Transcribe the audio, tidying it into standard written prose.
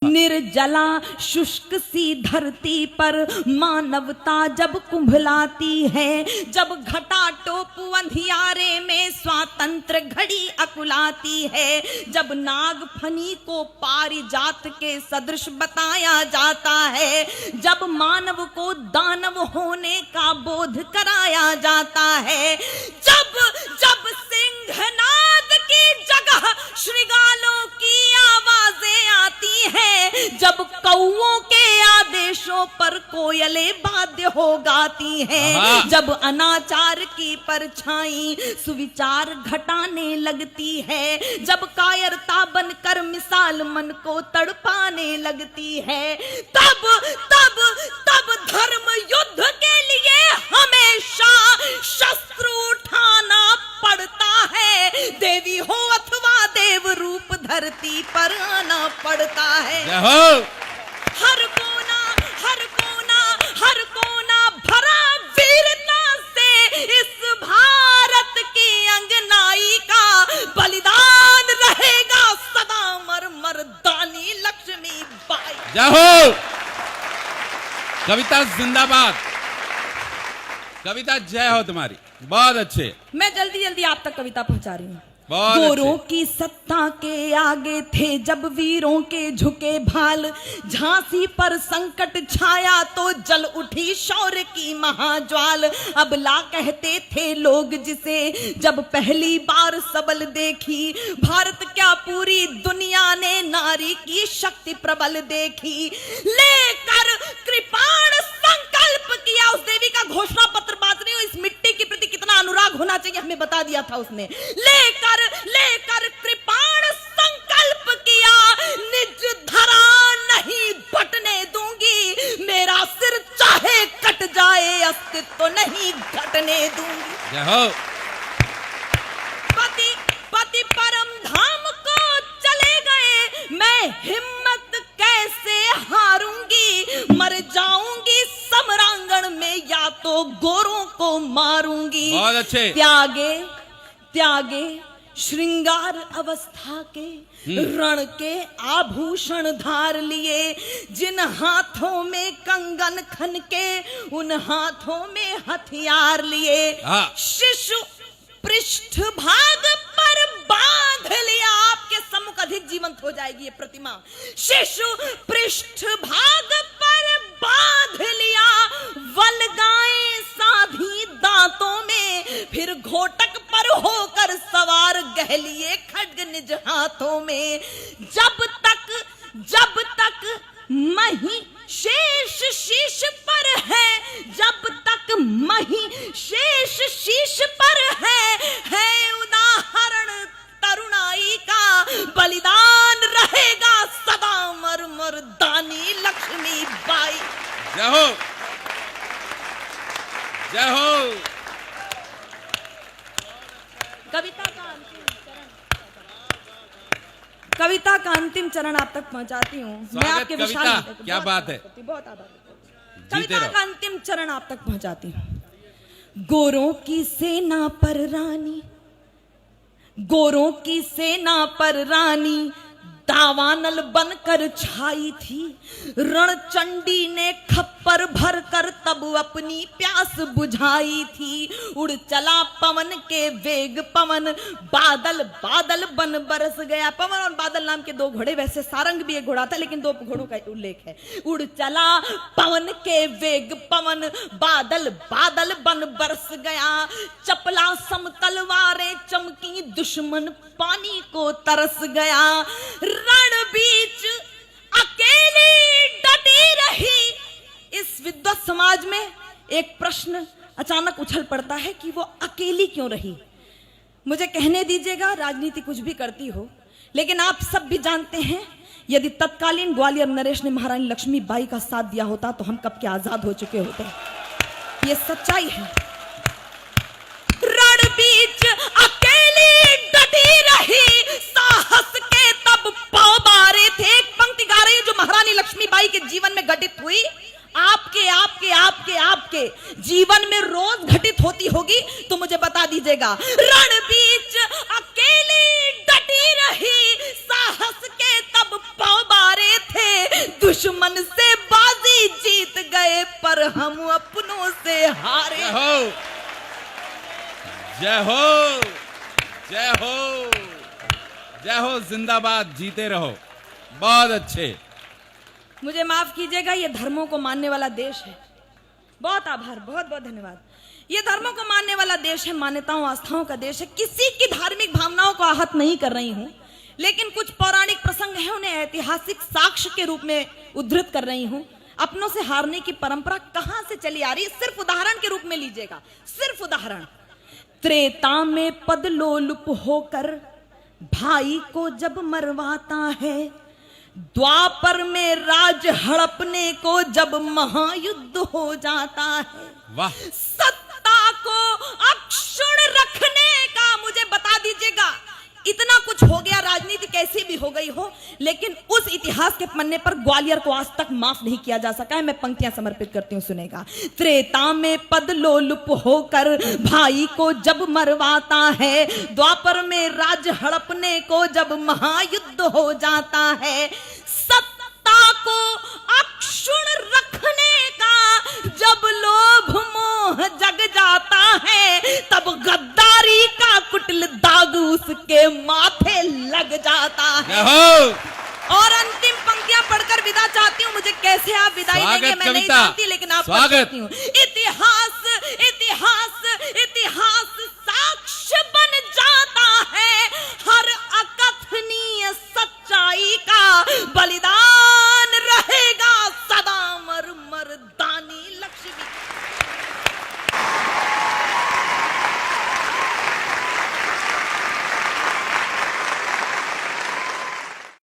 निर्जला शुष्क सी धरती पर मानवता जब कुंभलाती है, जब घटा टोप अंधियारे में स्वातंत्र घड़ी अकुलाती है, जब नाग फनी को पारिजात के सदृश बताया जाता है, जब मानव को दानव होने का बोध कराया जाता है, जब जब सिंहनाद की जगह श्रृगालों की आवाजें आती हैं, जब कौओं के आदेशों पर कोयले वाद्य हो गाती हैं, जब अनाचार की परछाई सुविचार घटाने लगती है, जब कायरता बनकर मिसाल मन को तड़पाने लगती है, तब तब तब धर्म युद्ध के लिए हमेशा शस्त्र उठाना पड़ता है। देवी हो अथवा देव रूप धरती पर आना पड़ता है। हर कोना हर कोना हर कोना भरा वीरता से इस भारत की अंगनाई का बलिदान रहेगा सदा मर मर्दानी लक्ष्मी बाई। जय हो। कविता जिंदाबाद। कविता जय हो तुम्हारी, बहुत अच्छे। मैं जल्दी जल्दी आप तक कविता पहुंचा रही हूँ। बहुत गोरों की सत्ता के आगे थे जब वीरों के झुके भाल, झांसी पर संकट छाया तो जल उठी शौर्य की महाज्वाल। अबला कहते थे लोग जिसे जब पहली बार सबल देखी, भारत क्या पूरी दुनिया ने नारी की शक्ति प्रबल देखी। लेकर कृपाण संकल्प किया, उस देवी का घोषणा पत्र बांटने, इस मिट्टी के प्रति कितना अनुराग होना चाहिए हमें बता दिया था उसने। लेकर कृपाण संकल्प किया, निज धरा नहीं बटने दूंगी, मेरा सिर चाहे कट जाए अस्तित्व नहीं घटने दूंगी। जय हो। पति पति परम धाम को चले गए, मैं हिम्मत कैसे हारूंगी, मर जाऊंगी समरांगण में या तो गोरों को मारूंगी। बहुत अच्छे। त्यागे श्रृंगार अवस्था के रण के आभूषण धार लिए, जिन हाथों में कंगन खन के उन हाथों में हथियार लिए। शिशु पृष्ठ भाग पर बांध लिया, आपके सम्मुख अधिक जीवंत हो जाएगी ये प्रतिमा। शिशु पृष्ठ भाग पर बांध लिया, वल्गाएं साधी दांतों में, फिर घोटक पर होकर सवार गह लिए खड्ग निज हाथों में। जब तक मही शेष शीश पर है, जब तक मही शेष शीश पर है उदाहरण तरुणाई का, बलिदान रहेगा सदा मर मर्दानी लक्ष्मी बाई। जय हो। जय हो। कविता का अंतिम चरण आप तक पहुंचाती हूँ मैं। आपके कविता क्या बात है, बहुत आभार। कविता का अंतिम चरण आप तक पहुंचाती हूँ। गोरों की सेना पर रानी, गोरों की सेना पर रानी दावानल बनकर छाई थी, रणचंडी ने खप्पर भर कर तब अपनी प्यास बुझाई थी। उड़ चला पवन के वेग पवन, बादल बादल बन बरस गया। पवन और बादल नाम के दो घोड़े, वैसे सारंग भी एक घोड़ा था लेकिन दो घोड़ों का उल्लेख है। उड़ चला पवन के वेग पवन, बादल बादल बन बरस गया। चपला समतलवारें चमकी, दुश्मन पानी को तरस गया। रण बीच अकेली डटी रही। इस विद्वत समाज में एक प्रश्न अचानक उछल पड़ता है कि वो अकेली क्यों रही। मुझे कहने दीजिएगा, राजनीति कुछ भी करती हो, लेकिन आप सब भी जानते हैं यदि तत्कालीन ग्वालियर नरेश ने महारानी लक्ष्मीबाई का साथ दिया होता तो हम कब के आजाद हो चुके होते। ये सच्चाई है। रण बीच अकेली डटी रही, साहस के तब पांव बारे थे। एक पंक्ति गा रही है जो महारानी लक्ष्मीबाई के जीवन में घटित हुई, आपके आपके आपके आपके जीवन में रोज घटित होती होगी तो मुझे बता दीजिएगा। रण बीच अकेली डटी रही, साहस के तब पांव बारे थे। दुश्मन से बाजी जीत गए पर हम अपनों से हारे। जय हो, जय हो, जय हो, जय हो, जिंदाबाद, जीते रहो। बहुत अच्छे। मुझे माफ कीजिएगा, ये धर्मों को मानने वाला देश है। बहुत आभार, बहुत बहुत धन्यवाद। ये धर्मों को मानने वाला देश है, मान्यताओं आस्थाओं का देश है। किसी की धार्मिक भावनाओं को आहत नहीं कर रही हूं, लेकिन कुछ पौराणिक प्रसंग है, उन्हें ऐतिहासिक साक्ष्य के रूप में उद्धृत कर रही हूं। अपनों से हारने की परंपरा कहां से चली आ रही है, सिर्फ उदाहरण के रूप में लीजिएगा, सिर्फ उदाहरण। त्रेता में पदलोलुप होकर भाई को जब मरवाता है, द्वापर में राज हड़पने को जब महायुद्ध हो जाता है, वाह, सत्ता को अक्षुण्ण रखने का, मुझे बता दीजिएगा, इतना कुछ हो गया, राजनीति कैसी भी हो गई हो, लेकिन उस इतिहास के पन्ने पर ग्वालियर को आज तक माफ नहीं किया जा सका है। मैं पंक्तियां समर्पित करती हूं, सुनेगा। त्रेता में पदलोलुप होकर भाई को जब मरवाता है, द्वापर में राज हड़पने को जब महायुद्ध हो जाता है, सत्ता को अक्षुण्ण रखने का जब लोभ मोह जग जाता है, तब गद्दारी का कुटिल दाग उसके माथे लग जाता है। और अंतिम पंक्तियां पढ़कर विदा चाहती हूँ। मुझे कैसे आप विदाई देंगे मैं नहीं जानती, लेकिन आप पढ़ सकती हूँ। इतिहास इतिहास इतिहास साक्ष्य बन जाता है हर अकथनीय सच्चाई का, बलिदान